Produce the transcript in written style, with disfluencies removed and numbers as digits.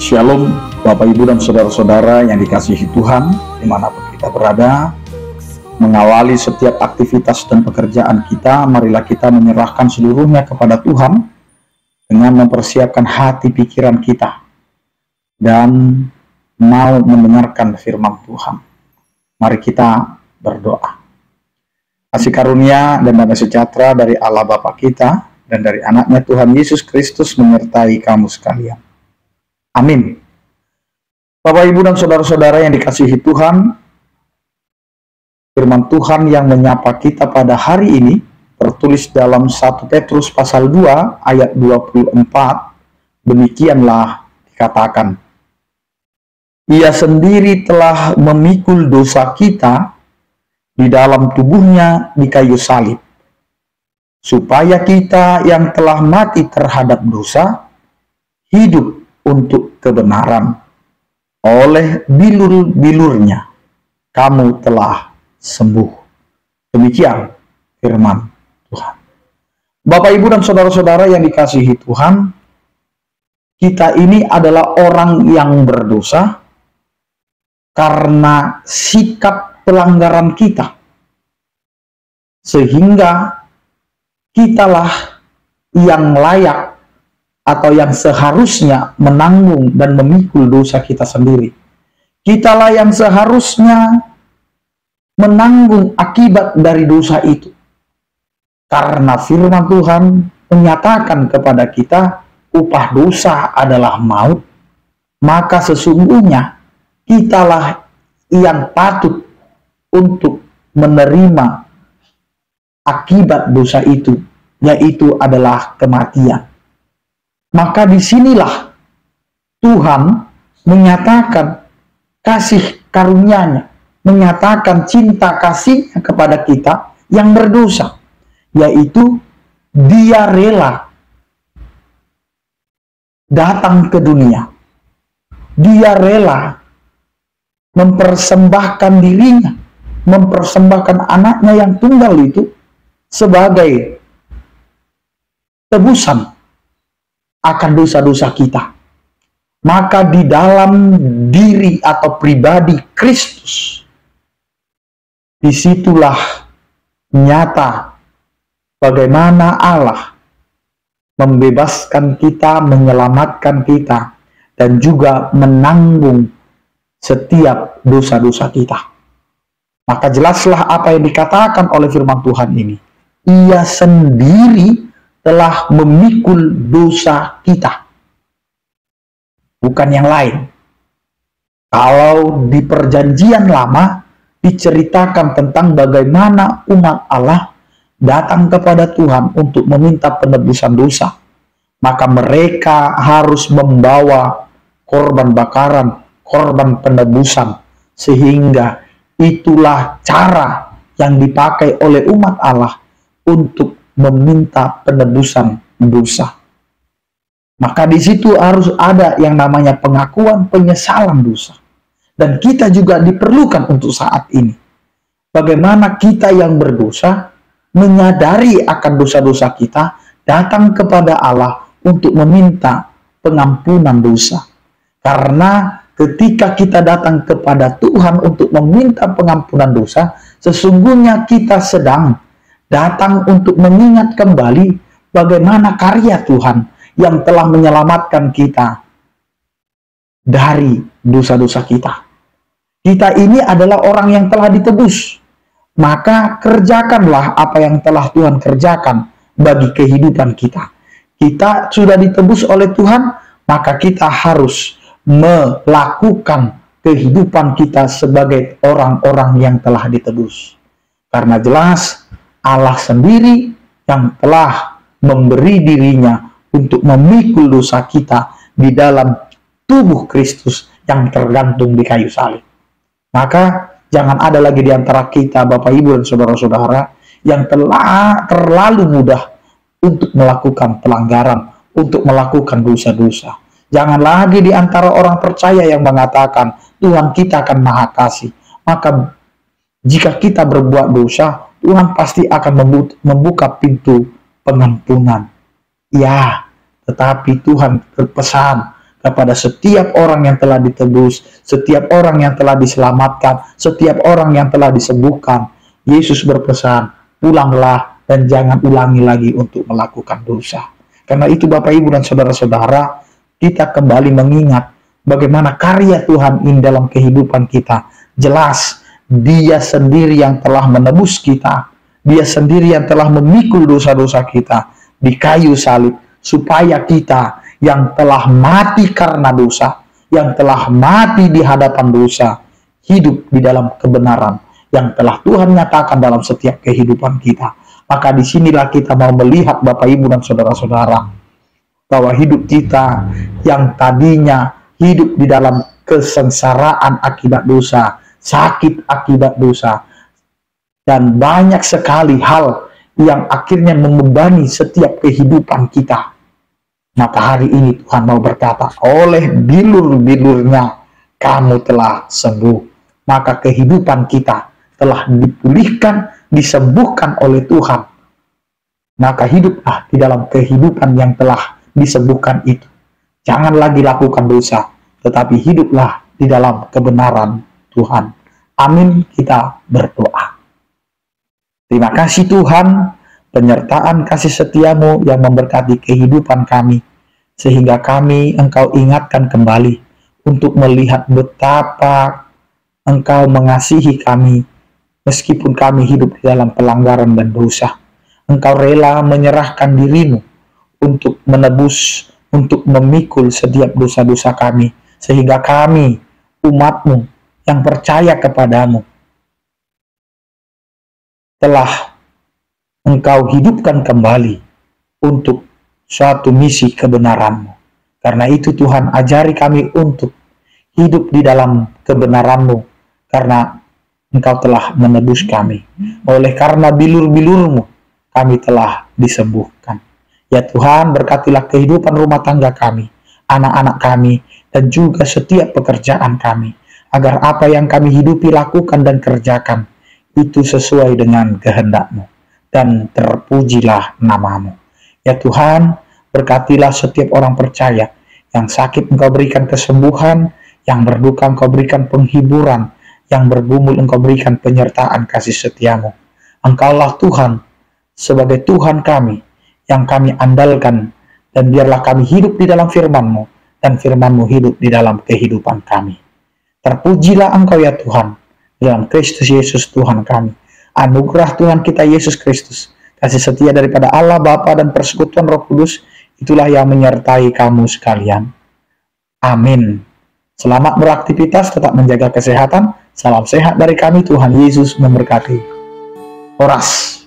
Shalom Bapak Ibu dan Saudara-saudara yang dikasihi Tuhan dimanapun kita berada. Mengawali setiap aktivitas dan pekerjaan kita, marilah kita menyerahkan seluruhnya kepada Tuhan dengan mempersiapkan hati pikiran kita dan mau mendengarkan firman Tuhan. Mari kita berdoa. Kasih karunia dan damai sejahtera dari Allah Bapa kita dan dari anaknya Tuhan Yesus Kristus menyertai kamu sekalian. Amin. Bapak, Ibu, dan Saudara-saudara yang dikasihi Tuhan, firman Tuhan yang menyapa kita pada hari ini tertulis dalam 1 Petrus pasal 2 ayat 24. Demikianlah dikatakan, Ia sendiri telah memikul dosa kita di dalam tubuhnya di kayu salib, supaya kita yang telah mati terhadap dosa hidup untuk kebenaran. Oleh bilur-bilurnya kamu telah sembuh. Demikian firman Tuhan. Bapak, Ibu, dan Saudara-saudara yang dikasihi Tuhan, kita ini adalah orang yang berdosa karena sikap pelanggaran kita, sehingga kitalah yang layak atau yang seharusnya menanggung dan memikul dosa kita sendiri. Kitalah yang seharusnya menanggung akibat dari dosa itu. Karena firman Tuhan menyatakan kepada kita, upah dosa adalah maut, maka sesungguhnya kitalah yang patut untuk menerima akibat dosa itu, yaitu adalah kematian. Maka disinilah Tuhan menyatakan kasih karunia-Nya, menyatakan cinta kasih-Nya kepada kita yang berdosa, yaitu Dia rela datang ke dunia. Dia rela mempersembahkan dirinya, mempersembahkan anaknya yang tunggal itu sebagai tebusan akan dosa-dosa kita. Maka di dalam diri atau pribadi Kristus, disitulah nyata bagaimana Allah membebaskan kita, menyelamatkan kita, dan juga menanggung setiap dosa-dosa kita. Maka jelaslah apa yang dikatakan oleh firman Tuhan ini. Ia sendiri telah memikul dosa kita, bukan yang lain. Kalau di perjanjian lama diceritakan tentang bagaimana umat Allah datang kepada Tuhan untuk meminta penebusan dosa, maka mereka harus membawa korban bakaran, korban penebusan, sehingga itulah cara yang dipakai oleh umat Allah untuk meminta penebusan dosa. Maka di situ harus ada yang namanya pengakuan penyesalan dosa. Dan kita juga diperlukan untuk saat ini. Bagaimana kita yang berdosa menyadari akan dosa-dosa kita, datang kepada Allah untuk meminta pengampunan dosa. Karena ketika kita datang kepada Tuhan untuk meminta pengampunan dosa, sesungguhnya kita sedang datang untuk mengingat kembali bagaimana karya Tuhan yang telah menyelamatkan kita dari dosa-dosa kita. Kita ini adalah orang yang telah ditebus. Maka kerjakanlah apa yang telah Tuhan kerjakan bagi kehidupan kita. Kita sudah ditebus oleh Tuhan, maka kita harus melakukan kehidupan kita sebagai orang-orang yang telah ditebus. Karena jelas Allah sendiri yang telah memberi dirinya untuk memikul dosa kita di dalam tubuh Kristus yang tergantung di kayu salib. Maka jangan ada lagi di antara kita, Bapak, Ibu, dan Saudara-saudara, yang telah terlalu mudah untuk melakukan pelanggaran, untuk melakukan dosa-dosa. Jangan lagi di antara orang percaya yang mengatakan, Tuhan kita akan maha kasih. Maka jika kita berbuat dosa, Tuhan pasti akan membuka pintu pengampunan. Ya, tetapi Tuhan berpesan kepada setiap orang yang telah ditebus, setiap orang yang telah diselamatkan, setiap orang yang telah disembuhkan. Yesus berpesan, pulanglah dan jangan ulangi lagi untuk melakukan dosa. Karena itu Bapak, Ibu, dan saudara-saudara, kita kembali mengingat bagaimana karya Tuhan ini dalam kehidupan kita. Jelas, Dia sendiri yang telah menebus kita. Dia sendiri yang telah memikul dosa-dosa kita di kayu salib, supaya kita yang telah mati karena dosa, yang telah mati di hadapan dosa, hidup di dalam kebenaran yang telah Tuhan nyatakan dalam setiap kehidupan kita. Maka disinilah kita mau melihat Bapak, Ibu, dan saudara-saudara, bahwa hidup kita yang tadinya hidup di dalam kesengsaraan akibat dosa, sakit akibat dosa, dan banyak sekali hal yang akhirnya membebani setiap kehidupan kita. Maka hari ini Tuhan mau berkata, oleh bilur-bilurnya kamu telah sembuh. Maka kehidupan kita telah dipulihkan, disembuhkan oleh Tuhan. Maka hiduplah di dalam kehidupan yang telah disembuhkan itu. Jangan lagi lakukan dosa, tetapi hiduplah di dalam kebenaran Tuhan. Amin, kita berdoa. Terima kasih Tuhan, penyertaan kasih setiamu yang memberkati kehidupan kami, sehingga kami Engkau ingatkan kembali untuk melihat betapa Engkau mengasihi kami, meskipun kami hidup di dalam pelanggaran dan dosa. Engkau rela menyerahkan dirimu untuk menebus, untuk memikul setiap dosa-dosa kami, sehingga kami, umat-Mu yang percaya kepadamu, telah Engkau hidupkan kembali untuk suatu misi kebenaran-Mu. Karena itu Tuhan, ajari kami untuk hidup di dalam kebenaran-Mu, karena Engkau telah menebus kami. Oleh karena bilur-bilur-Mu, kami telah disembuhkan. Ya Tuhan, berkatilah kehidupan rumah tangga kami, anak-anak kami, dan juga setiap pekerjaan kami, agar apa yang kami hidupi, lakukan, dan kerjakan, itu sesuai dengan kehendak-Mu, dan terpujilah nama-Mu. Ya Tuhan, berkatilah setiap orang percaya, yang sakit Engkau berikan kesembuhan, yang berduka Engkau berikan penghiburan, yang bergumul Engkau berikan penyertaan kasih setiamu. Engkaulah Tuhan, sebagai Tuhan kami, yang kami andalkan, dan biarlah kami hidup di dalam firman-Mu, dan firman-Mu hidup di dalam kehidupan kami. Terpujilah Engkau ya Tuhan, dalam Kristus Yesus Tuhan kami. Anugerah Tuhan kita Yesus Kristus, kasih setia daripada Allah Bapa dan persekutuan Roh Kudus, itulah yang menyertai kamu sekalian. Amin. Selamat beraktivitas, tetap menjaga kesehatan. Salam sehat dari kami, Tuhan Yesus memberkati. Horas.